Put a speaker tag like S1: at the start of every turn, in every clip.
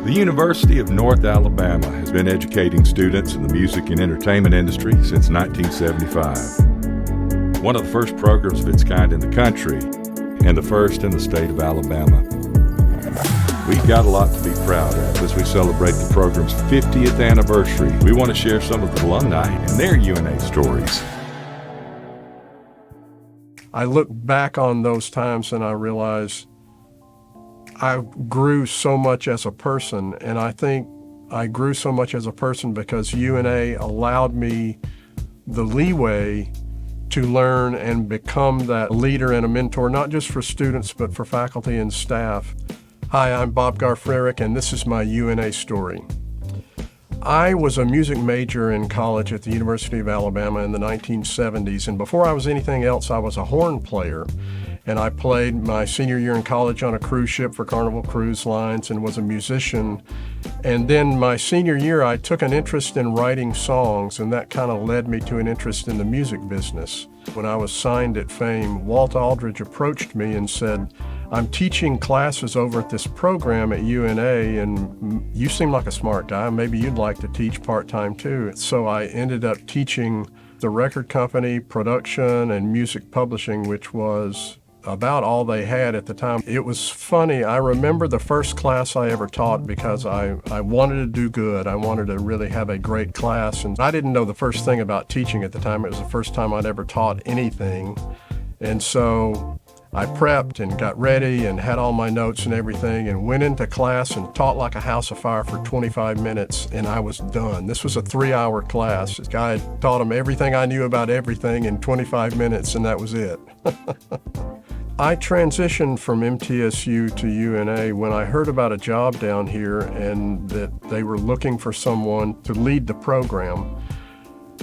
S1: The University of North Alabama has been educating students in the music and entertainment industry since 1975. One of the first programs of its kind in the country, and the first in the state of Alabama. We've got a lot to be proud of as we celebrate the program's 50th anniversary. We want to share some of the alumni and their UNA stories.
S2: I look back on those times and I realize I grew so much as a person, and I think I grew so much as a person because UNA allowed me the leeway to learn and become that leader and a mentor, not just for students, but for faculty and staff. Hi, I'm Bob Garfrerick, and this is my UNA story. I was a music major in college at the University of Alabama in the 1970s, and before I was anything else, I was a horn player. And I played my senior year in college on a cruise ship for Carnival Cruise Lines and was a musician. And then my senior year, I took an interest in writing songs, and that kind of led me to an interest in the music business. When I was signed at Fame, Walt Aldridge approached me and said, I'm teaching classes over at this program at UNA, and you seem like a smart guy. Maybe you'd like to teach part-time too. So I ended up teaching the record company, production, and music publishing, which was about all they had at the time. It was funny. I remember the first class I ever taught because I wanted to do good. I wanted to really have a great class. And I didn't know the first thing about teaching at the time. It was the first time I'd ever taught anything. And so I prepped and got ready and had all my notes and everything and went into class and taught like a house of fire for 25 minutes, and I was done. This was a 3-hour class. This guy had taught them everything I knew about everything in 25 minutes, and that was it. I transitioned from MTSU to UNA when I heard about a job down here and that they were looking for someone to lead the program.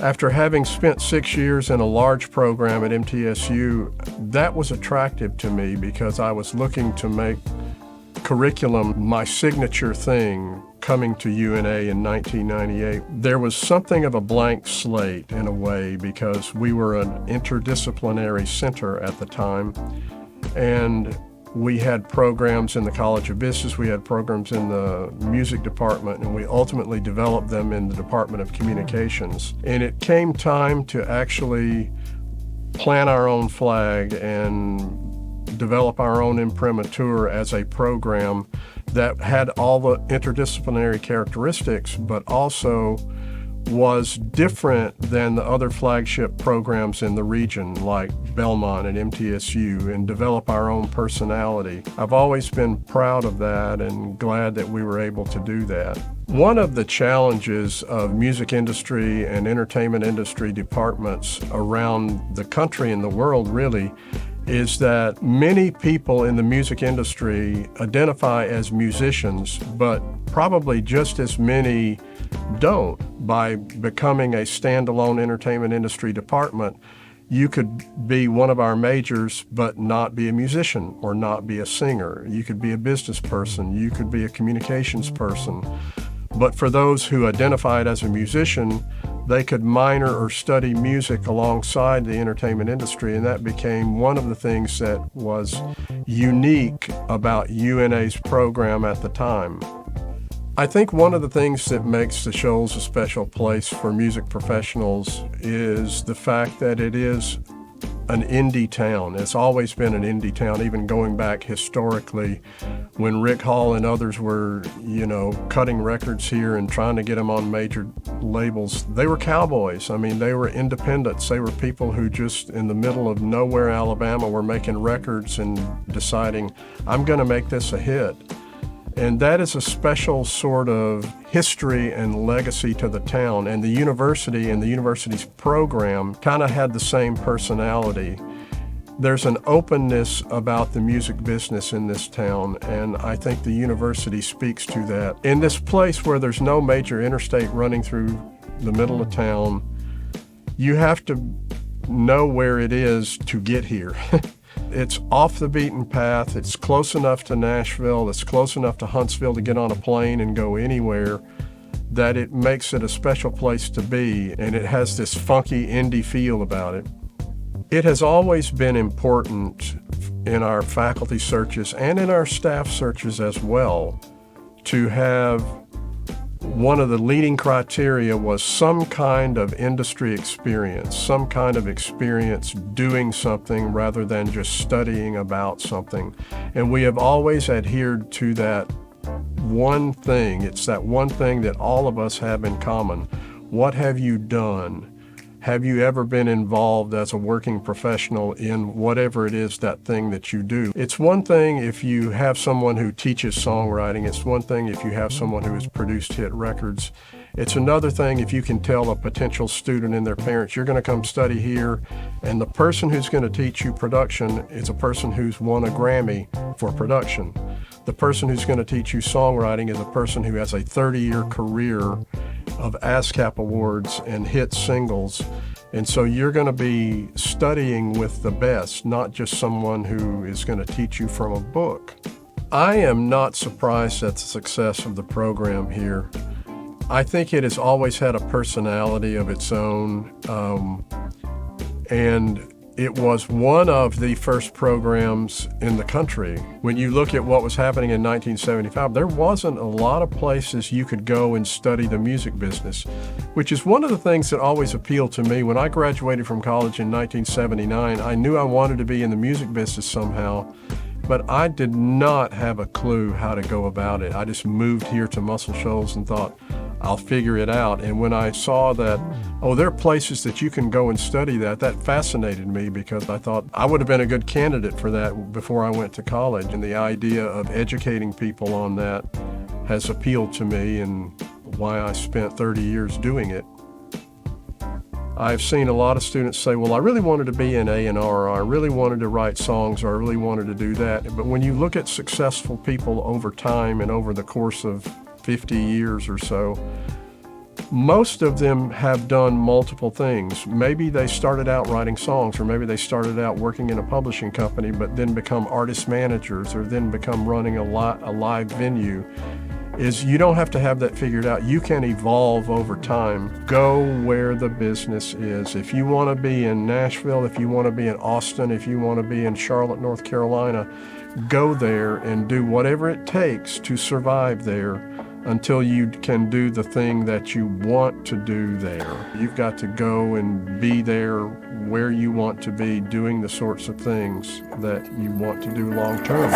S2: After having spent 6 years in a large program at MTSU, that was attractive to me because I was looking to make curriculum my signature thing coming to UNA in 1998. There was something of a blank slate in a way because we were an interdisciplinary center at the time. And we had programs in the College of Business, we had programs in the music department, and we ultimately developed them in the Department of Communications. And it came time to actually plant our own flag and develop our own imprimatur as a program that had all the interdisciplinary characteristics, but also was different than the other flagship programs in the region like Belmont and MTSU, and develop our own personality. I've always been proud of that and glad that we were able to do that. One of the challenges of music industry and entertainment industry departments around the country and the world really is that many people in the music industry identify as musicians, but probably just as many don't. By becoming a standalone entertainment industry department, you could be one of our majors but not be a musician or not be a singer. You could be a business person, you could be a communications person. But for those who identified as a musician, they could minor or study music alongside the entertainment industry, and that became one of the things that was unique about UNA's program at the time. I think one of the things that makes the Shoals a special place for music professionals is the fact that it is an indie town. It's always been an indie town, even going back historically when Rick Hall and others were, cutting records here and trying to get them on major labels. They were cowboys. I mean, they were independents. They were people who just in the middle of nowhere, Alabama, were making records and deciding, I'm going to make this a hit. And that is a special sort of history and legacy to the town. And the university and the university's program kind of had the same personality. There's an openness about the music business in this town, and I think the university speaks to that. In this place where there's no major interstate running through the middle of town, you have to know where it is to get here. It's off the beaten path. It's close enough to Nashville. It's close enough to Huntsville to get on a plane and go anywhere that it makes it a special place to be, and it has this funky indie feel about it. It has always been important in our faculty searches and in our staff searches as well to have one of the leading criteria was some kind of industry experience, some kind of experience doing something rather than just studying about something. And we have always adhered to that one thing. It's that one thing that all of us have in common. What have you done? Have you ever been involved as a working professional in whatever it is, that thing that you do? It's one thing if you have someone who teaches songwriting. It's one thing if you have someone who has produced hit records. It's another thing if you can tell a potential student and their parents, you're going to come study here, and the person who's going to teach you production is a person who's won a Grammy for production. The person who's going to teach you songwriting is a person who has a 30-year career of ASCAP awards and hit singles. And so you're going to be studying with the best, not just someone who is going to teach you from a book. I am not surprised at the success of the program here. I think it has always had a personality of its own, and it was one of the first programs in the country. When you look at what was happening in 1975, there wasn't a lot of places you could go and study the music business, which is one of the things that always appealed to me. When I graduated from college in 1979, I knew I wanted to be in the music business somehow, but I did not have a clue how to go about it. I just moved here to Muscle Shoals and thought, I'll figure it out. And when I saw that, oh, there are places that you can go and study that fascinated me, because I thought I would have been a good candidate for that before I went to college. And the idea of educating people on that has appealed to me, and why I spent 30 years doing it. I've seen a lot of students say, well, I really wanted to be in A&R, or I really wanted to write songs, or I really wanted to do that. But when you look at successful people over time and over the course of 50 years or so, most of them have done multiple things. Maybe they started out writing songs, or maybe they started out working in a publishing company, but then become artist managers, or then become running a live venue. You don't have to have that figured out. You can evolve over time. Go where the business is. If you want to be in Nashville, if you want to be in Austin, if you want to be in Charlotte, North Carolina, go there and do whatever it takes to survive there until you can do the thing that you want to do there. You've got to go and be there where you want to be, doing the sorts of things that you want to do long term.